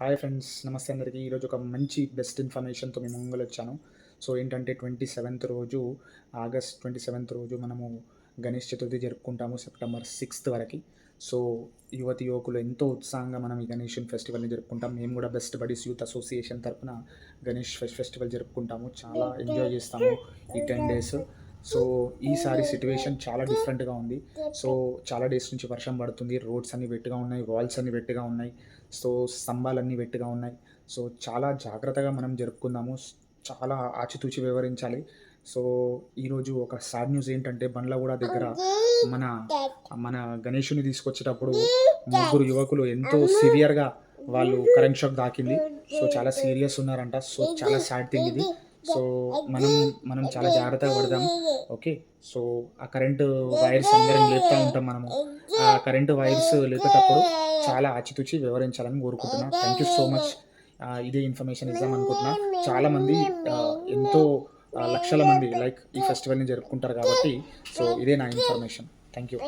Hi friends, నమస్తే అందరికీ. ఈరోజు ఒక మంచి బెస్ట్ ఇన్ఫర్మేషన్తో మీ ముంగలు వచ్చాను. సో ఏంటంటే 27th రోజు, ఆగస్ట్ 27th రోజు మనము గణేష్ చతుర్థి జరుపుకుంటాము సెప్టెంబర్ 6th వరకు. సో యువతి యువకులు ఎంతో ఉత్సాహంగా మనం ఈ గణేష్ ఫెస్టివల్ని జరుపుకుంటాం. మేము కూడా బెస్ట్ బడీస్ యూత్ అసోసియేషన్ తరపున గణేష్ ఫెస్టివల్ జరుపుకుంటాము. చాలా ఎంజాయ్ చేస్తాము ఈ 10 days. సో ఈసారి సిట్యువేషన్ చాలా డిఫరెంట్గా ఉంది. సో చాలా డేస్ నుంచి వర్షం పడుతుంది, రోడ్స్ అన్నీ వెట్టుగా ఉన్నాయి, వాల్స్ అన్నీ వెట్టుగా ఉన్నాయి, సో స్తంభాలన్నీ వెట్టుగా ఉన్నాయి. సో చాలా జాగ్రత్తగా మనం జరుపుకుందాము, చాలా ఆచితూచి వివరించాలి. సో ఈరోజు ఒక సాడ్ న్యూస్ ఏంటంటే బండ్లగూడ దగ్గర మన మన గణేషుని తీసుకొచ్చేటప్పుడు ముగ్గురు యువకులు ఎంతో సివియర్గా వాళ్ళు కరెంట్ షాక్ దాకింది. సో చాలా సీరియస్ ఉన్నారంట. సో చాలా సాడ్ థింగ్ ఇది. సో మనం మనం చాలా జాగ్రత్తగా పడదాం. ఓకే. సో ఆ కరెంటు వైర్స్ అందరం లేపుతూ ఉంటాం మనము. ఆ కరెంటు వైర్స్ లేపేటప్పుడు చాలా ఆచితూచి వివరించాలని కోరుకుంటున్నా. Thank you so much. ఇదే ఇన్ఫర్మేషన్ ఇద్దాం అనుకుంటున్నా. చాలామంది ఎంతో లక్షల మంది లైక్ ఈ ఫెస్టివల్ని జరుపుకుంటారు కాబట్టి సో ఇదే నా ఇన్ఫర్మేషన్. Thank you.